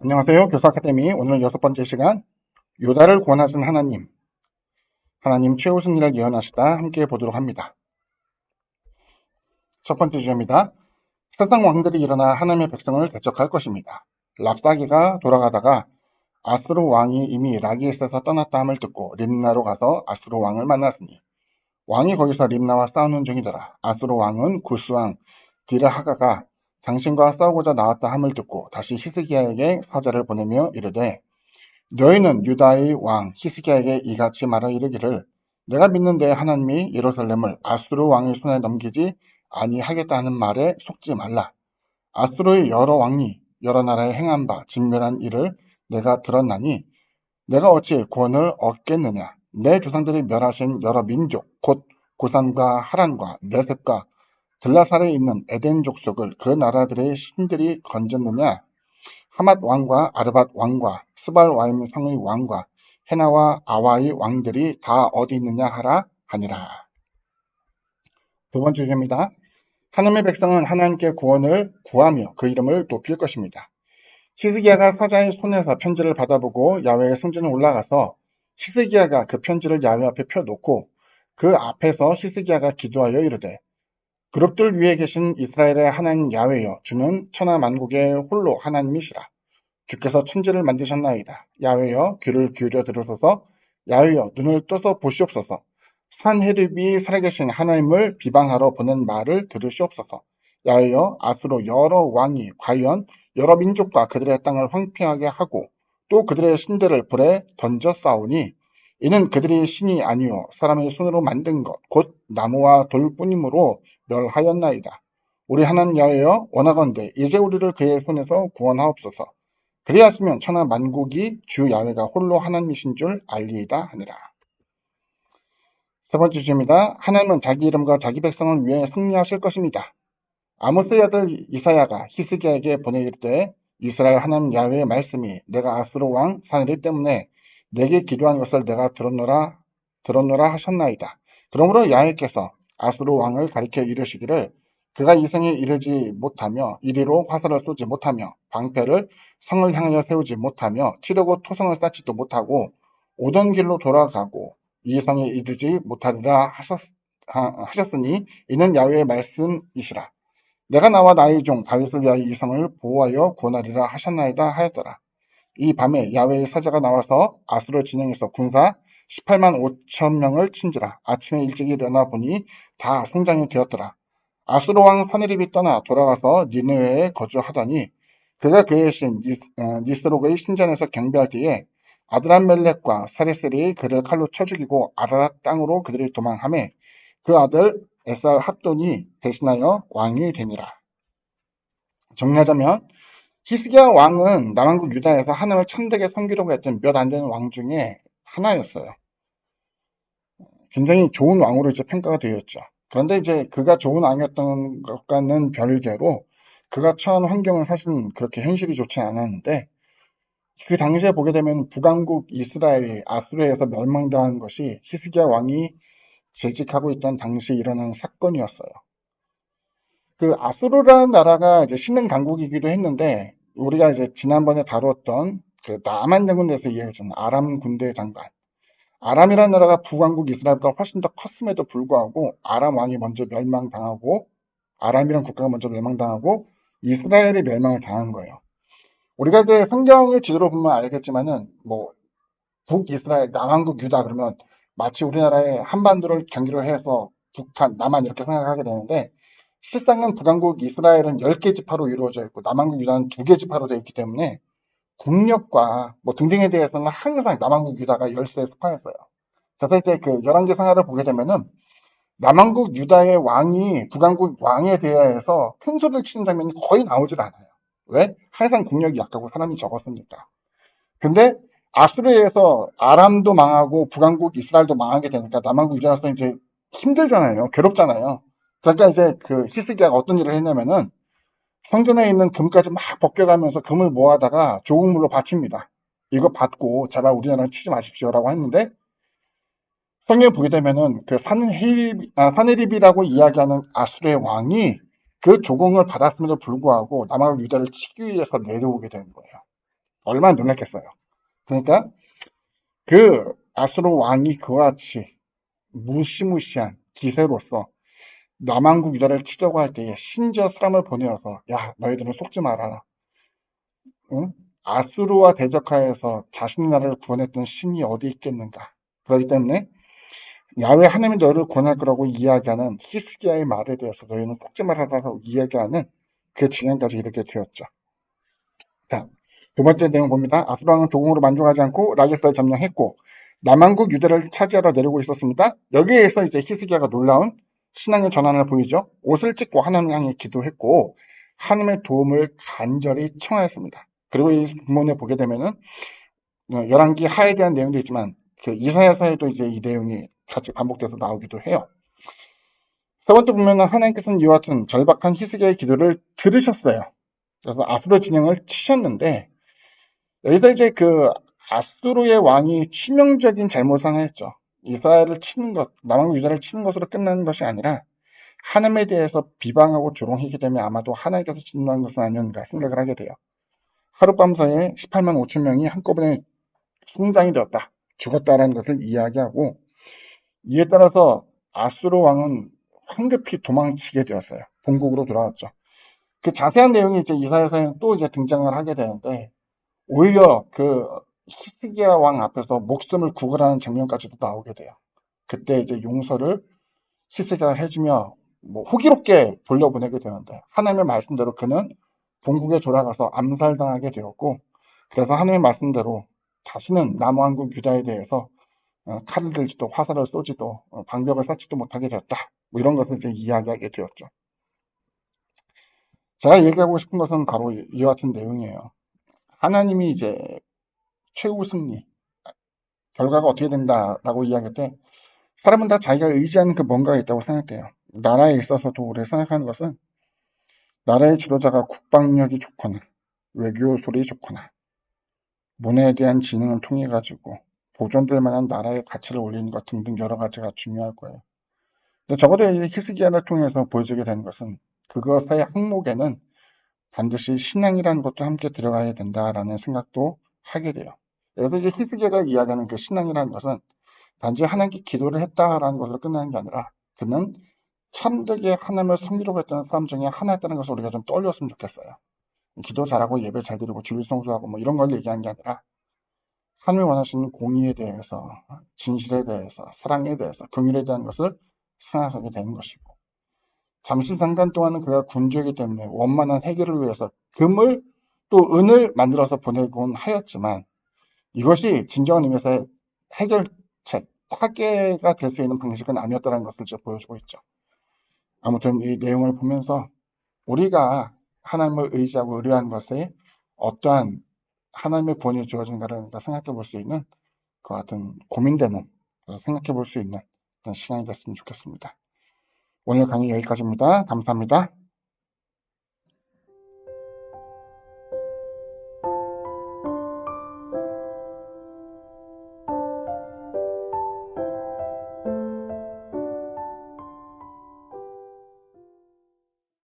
안녕하세요. 교수 아카데미 오늘 6번째 시간 유다를 구원하신 하나님 최우선 일을 예언하시다 함께 보도록 합니다. 첫 번째 주제입니다. 세상 왕들이 일어나 하나님의 백성을 대적할 것입니다. 랍사기가 돌아가다가 아수르 왕이 이미 라기에스에서 떠났다 함을 듣고 림나로 가서 아수르 왕을 만났으니 왕이 거기서 림나와 싸우는 중이더라. 아수르 왕은 구스왕 디르하가가 당신과 싸우고자 나왔다 함을 듣고 다시 히스기야에게 사자를 보내며 이르되 너희는 유다의 왕 히스기야에게 이같이 말하 이르기를 내가 믿는 내 하나님이 예루살렘을 아수르 왕의 손에 넘기지 아니하겠다 하는 말에 속지 말라. 아수르의 여러 왕이 여러 나라에 행한 바 진멸한 일을 내가 들었나니 내가 어찌 구원을 얻겠느냐. 내 조상들이 멸하신 여러 민족 곧 고산과 하란과 메셉과 들라살에 있는 에덴 족속을 그 나라들의 신들이 건졌느냐. 하맛 왕과 아르밧 왕과 스발와임 성의 왕과 헤나와 아와의 왕들이 다 어디 있느냐 하라 하니라. 두 번째 주제입니다. 하나님의 백성은 하나님께 구원을 구하며 그 이름을 높일 것입니다. 히스기야가 사자의 손에서 편지를 받아보고 야훼의 성전에 올라가서 히스기야가 그 편지를 야훼 앞에 펴놓고 그 앞에서 히스기야가 기도하여 이르되 그룹들 위에 계신 이스라엘의 하나님 야훼여 주는 천하 만국의 홀로 하나님이시라. 주께서 천지를 만드셨나이다. 야훼여 귀를 기울여 들으소서. 야훼여 눈을 떠서 보시옵소서. 산헤립이 살아계신 하나님을 비방하러 보낸 말을 들으시옵소서. 야훼여 아수로 여러 왕이 과연 여러 민족과 그들의 땅을 황폐하게 하고 또 그들의 신들을 불에 던져 싸우니 이는 그들이 신이 아니요 사람의 손으로 만든 것 곧 나무와 돌뿐이므로 멸하였나이다. 우리 하나님 야훼여 원하건대 이제 우리를 그의 손에서 구원하옵소서. 그리하시면 천하 만국이 주 야훼가 홀로 하나님이신 줄 알리이다 하니라. 세 번째 주입니다. 하나님은 자기 이름과 자기 백성을 위해 승리하실 것입니다. 아모스의 아들 이사야가 히스기야에게 보내 이르되 이스라엘 하나님 야훼의 말씀이 내가 아수르 왕 사느립 때문에 내게 기도한 것을 내가 들었노라 하셨나이다. 그러므로 야훼께서 아수르 왕을 가리켜 이르시기를 그가 이 성에 이르지 못하며 이리로 화살을 쏘지 못하며 방패를 성을 향하여 세우지 못하며 치려고 토성을 쌓지도 못하고 오던 길로 돌아가고 이 성에 이르지 못하리라 하셨으니 이는 야훼의 말씀이시라. 내가 나와 나의 종 다윗을 위하여 이 성을 보호하여 구원하리라 하셨나이다 하였더라. 이 밤에 야훼의 사자가 나와서 아수르 진영에서 군사 18만 5천 명을 친지라. 아침에 일찍 일어나 보니 다 송장이 되었더라. 아수르 왕 사느립이 떠나 돌아가서 니느웨에 거주하더니 그가 그의 신 니스록의 신전에서 경배할 때에 아드람멜렉과 사레셀이 그를 칼로 쳐 죽이고 아라랏 땅으로 그들이 도망하매 그 아들 에살 핫돈이 대신하여 왕이 되니라. 정리하자면 히스기야 왕은 남왕국 유다에서 하나님을 참되게 섬기려고 했던 몇 안 되는 왕 중에 하나였어요. 굉장히 좋은 왕으로 이제 평가가 되었죠. 그런데 이제 그가 좋은 왕이었던 것과는 별개로 그가 처한 환경은 사실은 그렇게 현실이 좋지 않았는데 그 당시에 보게 되면 북왕국 이스라엘이 아수르에서 멸망당한 것이 히스기야 왕이 재직하고 있던 당시에 일어난 사건이었어요. 그 아수르라는 나라가 이제 신흥 강국이기도 했는데 우리가 이제 지난번에 다루었던 그 남한 장군에서 이해해준 아람 군대 장관 아람이라는 나라가 북왕국 이스라엘보다 훨씬 더 컸음에도 불구하고 아람 왕이 먼저 멸망당하고 아람이라는 국가가 먼저 멸망당하고 이스라엘이 멸망을 당한 거예요. 우리가 이제 성경의 지도로 보면 알겠지만은 뭐 북이스라엘, 남한국 유다 그러면 마치 우리나라의 한반도를 경기로 해서 북한, 남한 이렇게 생각하게 되는데 실상은 북한국 이스라엘은 10개 지파로 이루어져 있고 남한국 유다는 2개 지파로 되어 있기 때문에 국력과 뭐 등등에 대해서는 항상 남한국 유다가 열세에 속하였어요. 그래서 이제 그 11개 상하를 보게 되면은 남한국 유다의 왕이 북한국 왕에 대해서 큰 소리를 치는 장면이 거의 나오질 않아요. 왜? 항상 국력이 약하고 사람이 적었으니까. 근데 아수르에서 아람도 망하고 북왕국 이스라엘도 망하게 되니까 남한국 유다로서 이제 힘들잖아요. 괴롭잖아요. 그러니까 이제 그 히스기야가 어떤 일을 했냐면은 성전에 있는 금까지 막 벗겨가면서 금을 모아다가 조국물로 바칩니다. 이거 받고 제발 우리나라는 치지 마십시오라고 했는데 성경에 보게 되면은 그 사네립이라고 이야기하는 아수르의 왕이 그 조공을 받았음에도 불구하고 남한국 유다를 치기 위해서 내려오게 되는 거예요. 얼마나 놀랐겠어요. 그러니까 그 아수르 왕이 그와 같이 무시무시한 기세로서 남한국 유다를 치려고 할 때에 심지어 사람을 보내어서 야 너희들은 속지 마라. 응? 아수르와 대적하여서 자신의 나라를 구원했던 신이 어디 있겠는가. 그렇기 때문에 야훼 하나님이 너를 구원할 거라고 이야기하는 히스기야의 말에 대해서 너희는 속지 말아라라고 이야기하는 그 지경까지 이렇게 되었죠. 자, 두 번째 내용 봅니다. 아수르 왕은 조공으로 만족하지 않고 라게스를 점령했고 남한국 유다를 차지하러 내려오고 있었습니다. 여기에서 이제 히스기야가 놀라운 신앙의 전환을 보이죠. 옷을 찢고 하나님 향해 기도했고 하나님의 도움을 간절히 청하였습니다. 그리고 이 본문에 보게 되면은 열왕기 하에 대한 내용도 있지만 그 이사야서에도 이제 이 내용이 같이 반복돼서 나오기도 해요. 세 번째 보면은 하나님께서는 이와 같은 절박한 히스기야의 기도를 들으셨어요. 그래서 아수르 진영을 치셨는데 여기서 이제 그 아수르의 왕이 치명적인 잘못을 했죠. 이스라엘을 치는 것, 남왕국 유다를 치는 것으로 끝나는 것이 아니라 하나님에 대해서 비방하고 조롱하게 되면 아마도 하나님께서 진노한 것은 아니었는가 생각을 하게 돼요. 하룻밤 사이에 18만 5천 명이 한꺼번에 송장이 되었다, 죽었다라는 것을 이야기하고 이에 따라서 아수르 왕은 황급히 도망치게 되었어요. 본국으로 돌아왔죠. 그 자세한 내용이 이제 이사야서에는 또 이제 등장을 하게 되는데 오히려 그 히스기야 왕 앞에서 목숨을 구걸하는 장면까지도 나오게 돼요. 그때 이제 용서를 히스기야가 해주며 뭐 호기롭게 돌려보내게 되는데 하나님의 말씀대로 그는 본국에 돌아가서 암살당하게 되었고 그래서 하나님의 말씀대로 다시는 남왕국 유다에 대해서 칼을 들지도 화살을 쏘지도 방벽을 쌓지도 못하게 되었다. 뭐 이런 것을 이제 이야기하게 되었죠. 제가 얘기하고 싶은 것은 바로 이와 같은 내용이에요. 하나님이 이제 최후 승리, 결과가 어떻게 된다라고 이야기할 때 사람은 다 자기가 의지하는 그 뭔가가 있다고 생각해요. 나라에 있어서도 우리가 생각하는 것은 나라의 지도자가 국방력이 좋거나 외교술이 좋거나 문화에 대한 지능을 통해 가지고 보존될 만한 나라의 가치를 올리는 것 등등 여러 가지가 중요할 거예요. 근데 적어도 이 히스기야를 통해서 보여주게 되는 것은 그것의 항목에는 반드시 신앙이라는 것도 함께 들어가야 된다라는 생각도 하게 돼요. 그래서 이제 히스기야가 이야기하는 그 신앙이라는 것은 단지 하나님께 기도를 했다라는 것으로 끝나는 게 아니라 그는 참되게 하나님을 섬기려고 했던 사람 중에 하나였다는 것을 우리가 좀 떠올렸으면 좋겠어요. 기도 잘하고 예배 잘 드리고 주일 성수하고 뭐 이런 걸 얘기하는 게 아니라 하나님이 원하시는 공의에 대해서, 진실에 대해서, 사랑에 대해서, 긍휼에 대한 것을 생각하게 되는 것이고 잠시 잠깐 동안은 그가 군주이기 때문에 원만한 해결을 위해서 금을 또 은을 만들어서 보내곤 하였지만 이것이 진정한 의미에서의 해결책, 타개가 될 수 있는 방식은 아니었다는 것을 이제 보여주고 있죠. 아무튼 이 내용을 보면서 우리가 하나님을 의지하고 의뢰한 것에 어떠한 하나님의 구원이 주어진가를 생각해 볼 수 있는 그 같은 고민되는 생각해 볼 수 있는 그런 시간이 됐으면 좋겠습니다. 오늘 강의 여기까지입니다. 감사합니다.